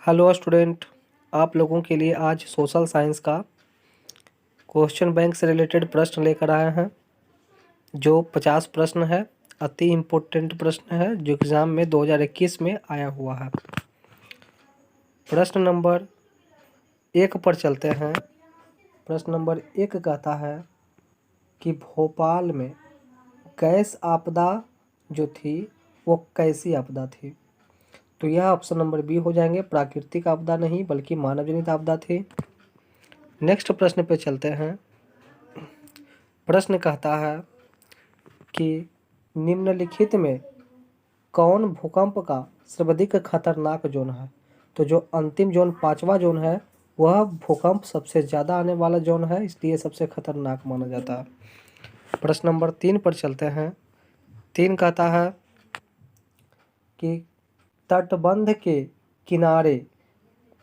Hello student, आप लोगों के लिए आज सोशल साइंस का क्वेश्चन बैंक से रिलेटेड प्रश्न लेकर आए हैं जो 50 प्रश्न है। अति इम्पोर्टेंट प्रश्न है जो एग्ज़ाम में 2021 में आया हुआ है। प्रश्न नंबर 1 पर चलते हैं। प्रश्न नंबर 1 कहता है कि भोपाल में गैस आपदा जो थी वो कैसी आपदा थी। तो यह ऑप्शन नंबर बी हो जाएंगे, प्राकृतिक आपदा नहीं बल्कि मानव जनित आपदा थी। नेक्स्ट प्रश्न पे चलते हैं। प्रश्न कहता है कि निम्नलिखित में कौन भूकंप का सर्वाधिक खतरनाक जोन है। तो जो अंतिम जोन 5वां जोन है वह भूकंप सबसे ज़्यादा आने वाला जोन है, इसलिए सबसे खतरनाक माना जाता है। प्रश्न नंबर 3 पर चलते हैं। 3 कहता है कि तटबंध के किनारे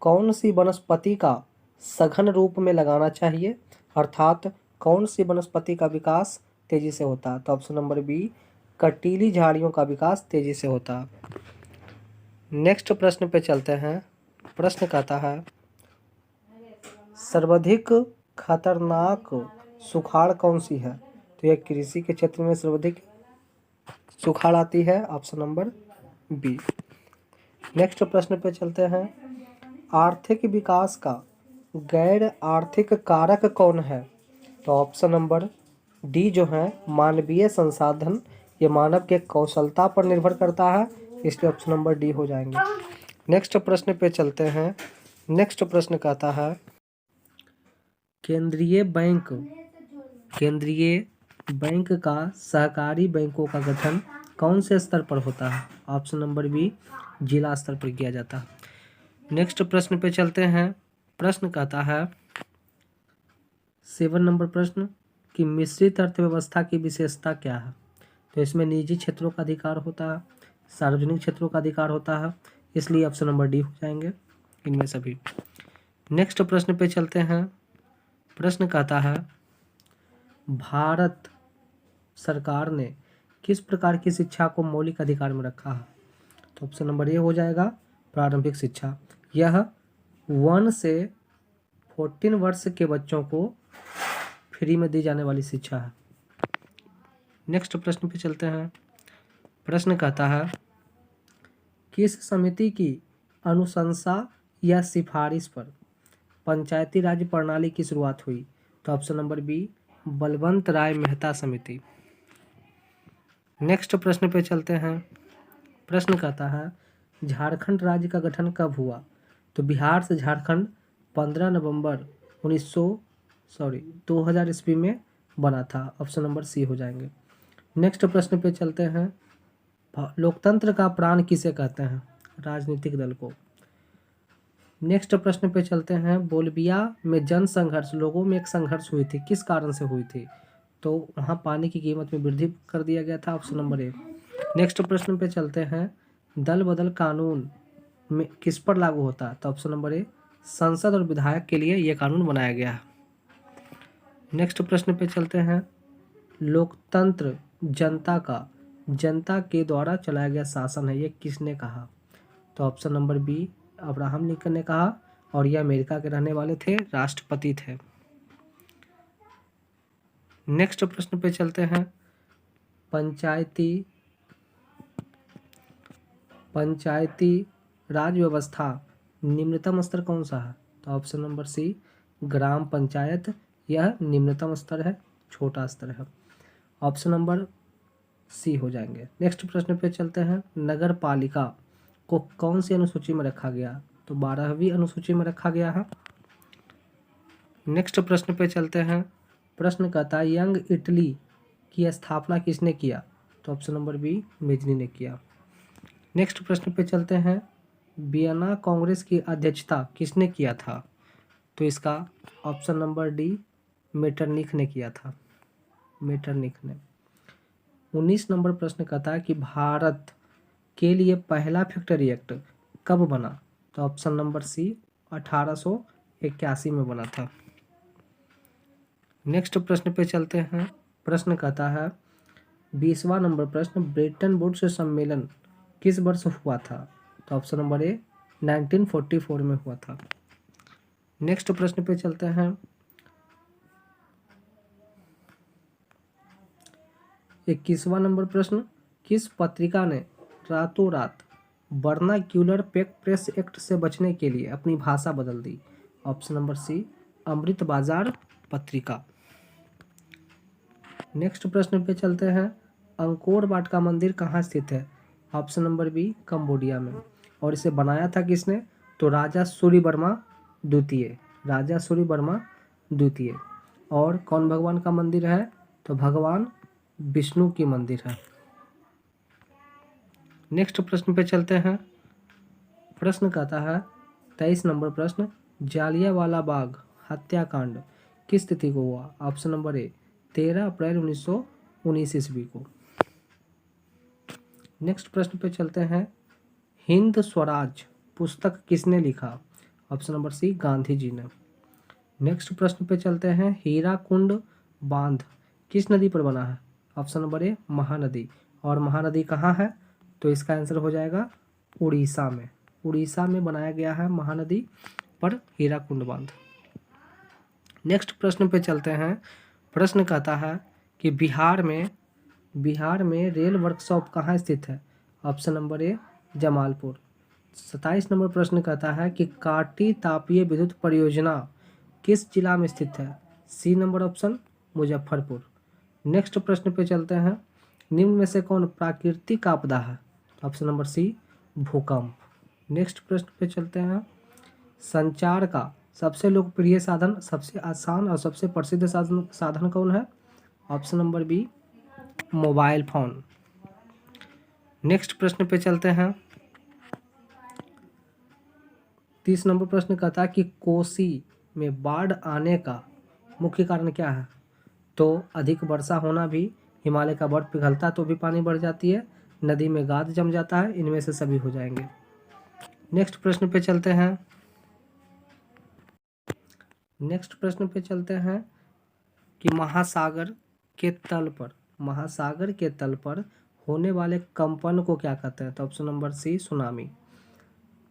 कौन सी वनस्पति का सघन रूप में लगाना चाहिए, अर्थात कौन सी वनस्पति का विकास तेजी से होता है। तो ऑप्शन नंबर बी, कटीली झाड़ियों का विकास तेजी से होता है। नेक्स्ट प्रश्न पे चलते हैं। प्रश्न कहता है सर्वाधिक खतरनाक सुखाड़ कौन सी है। तो यह कृषि के क्षेत्र में सर्वाधिक सुखाड़ आती है, ऑप्शन नंबर बी। नेक्स्ट प्रश्न पे चलते हैं। आर्थिक विकास का गैर आर्थिक कारक कौन है। तो ऑप्शन नंबर डी जो है मानवीय संसाधन, ये मानव के कौशलता पर निर्भर करता है, इसलिए ऑप्शन नंबर डी हो जाएंगे। नेक्स्ट प्रश्न पे चलते हैं। नेक्स्ट प्रश्न कहता है केंद्रीय बैंक का सहकारी बैंकों का गठन कौन से स्तर पर होता है। ऑप्शन नंबर बी, जिला स्तर पर किया जाता है। नेक्स्ट प्रश्न पे चलते हैं। प्रश्न कहता है 7 नंबर प्रश्न कि मिश्रित अर्थव्यवस्था की विशेषता क्या है। तो इसमें निजी क्षेत्रों का अधिकार होता है, सार्वजनिक क्षेत्रों का अधिकार होता है, इसलिए ऑप्शन नंबर डी हो जाएंगे इनमें सभी। नेक्स्ट प्रश्न पे चलते हैं। प्रश्न कहता है भारत सरकार ने किस प्रकार की शिक्षा को मौलिक अधिकार में रखा है। तो ऑप्शन नंबर ए हो जाएगा प्रारंभिक शिक्षा। यह 1 से 14 वर्ष के बच्चों को फ्री में दी जाने वाली शिक्षा है। नेक्स्ट प्रश्न पे चलते हैं। प्रश्न कहता है किस समिति की अनुशंसा या सिफारिश पर पंचायती राज प्रणाली की शुरुआत हुई। तो ऑप्शन नंबर बी, बलवंत राय मेहता समिति। नेक्स्ट प्रश्न पे चलते हैं। प्रश्न कहता है झारखंड राज्य का गठन कब हुआ। तो बिहार से झारखंड 15 नवंबर 2000 ईस्वी में बना था, ऑप्शन नंबर सी हो जाएंगे। नेक्स्ट प्रश्न पे चलते हैं। लोकतंत्र का प्राण किसे कहते हैं। राजनीतिक दल को। नेक्स्ट प्रश्न पे चलते हैं। बोलिविया में जन संघर्ष, लोगों में एक संघर्ष हुई थी, किस कारण से हुई थी। तो वहाँ पानी की कीमत में वृद्धि कर दिया गया था, ऑप्शन नंबर ए। नेक्स्ट प्रश्न पे चलते हैं। दल बदल कानून में किस पर लागू होता है। तो ऑप्शन नंबर ए, संसद और विधायक के लिए यह कानून बनाया गया है। नेक्स्ट प्रश्न पे चलते हैं। लोकतंत्र जनता के द्वारा चलाया गया शासन है, ये किसने कहा। तो option number B, Abraham Lincoln ने कहा, और ये अमेरिका के रहने वाले थे, राष्ट्रपति थे। नेक्स्ट प्रश्न पे चलते हैं। पंचायती राज व्यवस्था निम्नतम स्तर कौन सा है। तो ऑप्शन नंबर सी, ग्राम पंचायत, यह निम्नतम स्तर है, छोटा स्तर है, ऑप्शन नंबर सी हो जाएंगे। नेक्स्ट प्रश्न पे चलते हैं। नगर पालिका को कौन सी अनुसूची में रखा गया। तो 12वीं अनुसूची में रखा गया है। नेक्स्ट प्रश्न पे चलते हैं। प्रश्न कहता है यंग इटली की स्थापना किसने किया। तो ऑप्शन नंबर बी, मेजनी ने किया। नेक्स्ट प्रश्न पे चलते हैं। वियना कांग्रेस की अध्यक्षता किसने किया था। तो इसका ऑप्शन नंबर डी, मेटरनिख ने किया था, मेटरनिख ने। 19 नंबर प्रश्न कहता है कि भारत के लिए पहला फैक्ट्री एक्ट कब बना। तो ऑप्शन नंबर सी, 1881 में बना था। नेक्स्ट प्रश्न पे चलते हैं। प्रश्न कहता है 20वां नंबर प्रश्न, ब्रेटन वुड्स सम्मेलन किस वर्ष हुआ था। तो ऑप्शन नंबर ए, 1944 में हुआ था। नेक्स्ट प्रश्न पे चलते हैं। 21वां नंबर प्रश्न, किस पत्रिका ने रातों रात वर्नाक्यूलर प्रेस एक्ट से बचने के लिए अपनी भाषा बदल दी? ऑप्शन नंबर सी, अमृत बाजार पत्रिका। नेक्स्ट प्रश्न पे चलते हैं। अंकोर वाट का मंदिर कहाँ स्थित है? ऑप्शन नंबर बी, कंबोडिया में। और इसे बनाया था किसने? तो राजा सूर्यवर्मा द्वितीय, राजा सूर्यवर्मा द्वितीय। और कौन भगवान का मंदिर है? तो भगवान विष्णु की मंदिर है। नेक्स्ट प्रश्न पे चलते हैं। प्रश्न कहता है 23 नंबर प्रश्न, जालियांवाला बाग हत्याकांड किस तिथि को हुआ? ऑप्शन नंबर ए, 13 अप्रैल 1919 ईस्वी को। नेक्स्ट प्रश्न पे चलते हैं। हिंद स्वराज पुस्तक किसने लिखा? ऑप्शन नंबर सी, गांधी जी ने। नेक्स्ट प्रश्न पे चलते हैं। हीराकुंड बांध किस नदी पर बना है? Option number A, Mahanadi. और महानदी कहाँ है? तो इसका आंसर हो जाएगा उड़ीसा में। उड़ीसा में बनाया गया है महानदी पर हीराकुंड बांध। नेक्स्ट प्रश्न पे चलते हैं। प्रश्न कहता है कि बिहार में रेल वर्कशॉप कहाँ स्थित है? Option number A, Jamalpur. 27 number प्रश्न कहता है कि काटी तापीय विद्युत परियोजना किस जिला में स्थित है? C number option, Muzaffarpur. Next प्रश्न पे चलते हैं। निम्न में से कौन प्राकृतिक आपदा है? ऑप्शन नंबर सी, भूकंप। नेक्स्ट प्रश्न पे चलते हैं। संचार का सबसे लोकप्रिय साधन, सबसे आसान और सबसे प्रसिद्ध साधन कौन है? Option number B, mobile phone. Next प्रश्न पे चलते हैं। 30 नंबर प्रश्न कहता है कि कोसी में बाढ़ आने का मुख्य कारण क्या है? तो अधिक वर्षा होना भी, हिमालय का बर्फ पिघलता तो भी पानी बढ़ जाती है, नदी में गाद जम जाता है, इनमें से सभी हो जाएंगे। नेक्स्ट प्रश्न पे चलते हैं। नेक्स्ट प्रश्न पे चलते हैं कि महासागर के तल पर होने वाले कंपन को क्या कहते हैं? तो ऑप्शन नंबर सी, सुनामी।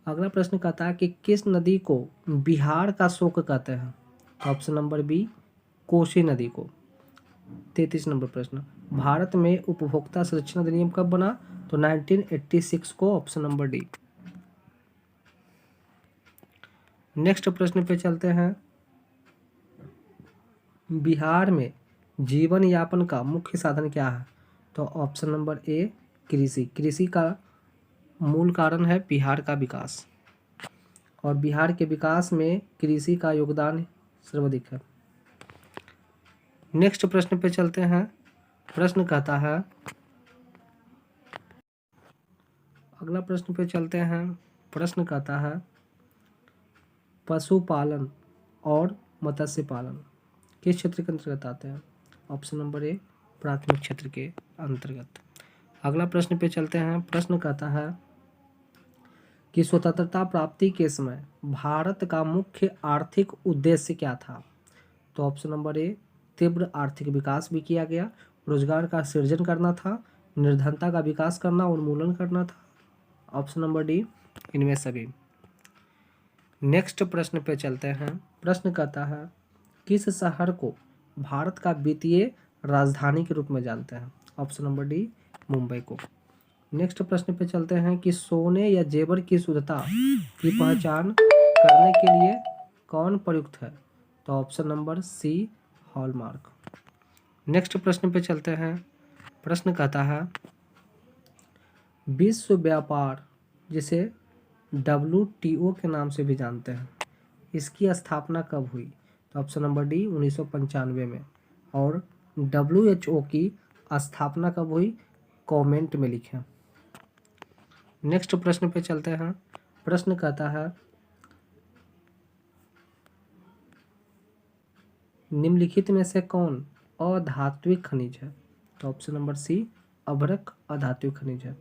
अगला प्रश्न कहता है कि किस नदी को बिहार का शोक कहते हैं? ऑप्शन नंबर बी, कोसी नदी को। 33 नंबर प्रश्न, भारत में उपभोक्ता संरक्षण अधिनियम कब बना? तो 1986 को। Option number D. नेक्स्ट प्रश्न पे चलते हैं। बिहार में जीवन यापन का मुख्य साधन क्या है? तो ऑप्शन नंबर ए, कृषि। कृषि का मूल कारण है बिहार का विकास, और बिहार के विकास में कृषि का योगदान सर्वाधिक है। नेक्स्ट प्रश्न पे चलते हैं। प्रश्न कहता है, अगला प्रश्न पे चलते हैं। प्रश्न कहता है पशुपालन और मत्स्य पालन किस क्षेत्र के अंतर्गत आते हैं? ऑप्शन नंबर ए, प्राथमिक क्षेत्र के अंतर्गत। अगला प्रश्न पे चलते हैं। प्रश्न कहता है कि स्वतंत्रता प्राप्ति के समय भारत का मुख्य आर्थिक उद्देश्य क्या था? तो ऑप्शन नंबर ए, तीव्र आर्थिक विकास भी किया गया, रोजगार का सृजन करना था, निर्धनता का विकास करना, उन्मूलन करना था। ऑप्शन नंबर डी, इनमें सभी। नेक्स्ट प्रश्न पे चलते हैं। प्रश्न कहता है किस शहर को भारत का वित्तीय राजधानी के रूप में जानते हैं? ऑप्शन नंबर डी, मुंबई को। नेक्स्ट प्रश्न पे चलते हैं कि सोने या जेवर की शुद्धता की पहचान करने के लिए कौन प्रयुक्त है? तो option number C, hallmark. Next प्रश्न पे चलते हैं। प्रश्न कहता है विश्व व्यापार, जिसे WTO के नाम से भी जानते हैं, इसकी स्थापना कब हुई? तो ऑप्शन नंबर डी, 1995 में। और WHO की स्थापना कब हुई? कमेंट में लिखें। नेक्स्ट प्रश्न पे चलते हैं। प्रश्न कहता है निम्नलिखित में से कौन अधात्विक खनिज है? तो ऑप्शन नंबर सी, अभ्रक अधात्विक खनिज है।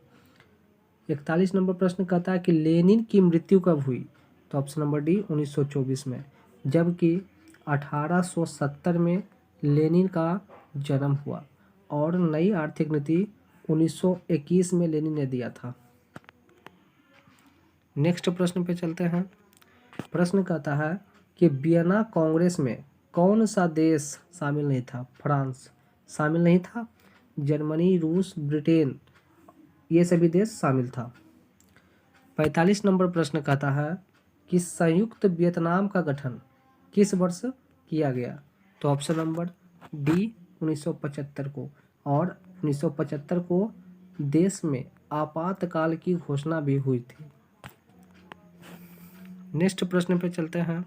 41 नंबर प्रश्न कहता है कि लेनिन की मृत्यु कब हुई? तो ऑप्शन नंबर डी, 1924 में। जबकि 1870 में लेनिन का जन्म हुआ, और नई आर्थिक नीति 1921 में लेनिन ने दिया था। नेक्स्ट प्रश्न पे चलते हैं। प्रश्न कहता है कि वियना कांग्रेस में कौन सा देश शामिल नहीं था? फ्रांस शामिल नहीं था, जर्मनी, रूस, ब्रिटेन, ये सभी देश शामिल था। 45 नंबर प्रश्न कहता है कि संयुक्त वियतनाम का गठन किस वर्ष किया गया? तो ऑप्शन नंबर डी 1975 को, और 1975 को देश में आपातकाल की घोषणा भी हुई थी। नेक्स्ट प्रश्न पे चलते हैं।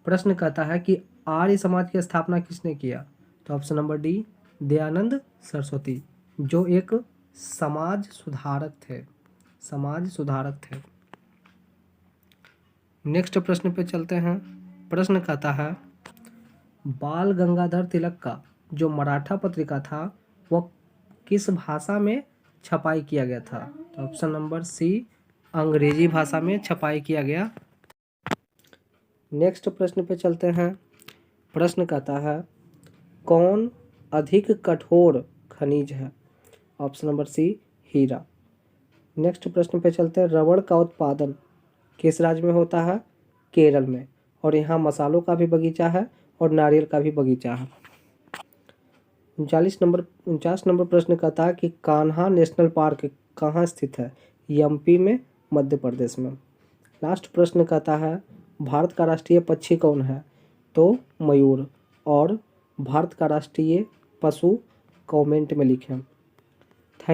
प्रश्न कहता है कि आर्य समाज की स्थापना किसने किया? तो option number D Dayanand Saraswati, जो एक समाज सुधारक थे। नेक्स्ट प्रश्न पे चलते हैं। प्रश्न कहता है बाल गंगाधर तिलक का जो मराठा पत्रिका था वह किस भाषा में छपाई किया गया था? तो ऑप्शन नंबर सी अंग्रेजी भाषा में छपाई किया गया। नेक्स्ट प्रश्न पे चलते हैं। प्रश्न कहता है कौन अधिक कठोर खनिज है? ऑप्शन नंबर सी हीरा। नेक्स्ट प्रश्न पे चलते हैं। रबड़ का उत्पादन किस राज्य में होता है? केरल में, और यहाँ मसालों का भी बगीचा है और नारियल का भी बगीचा है। 49 नंबर प्रश्न कहता है कि कान्हा नेशनल पार्क कहाँ स्थित है? एमपी में, मध्य प्रदेश में। लास्ट प्रश्न कहता है भारत का राष्ट्रीय पक्षी कौन है? तो मयूर। और भारत का राष्ट्रीय पशु कमेंट में लिखें।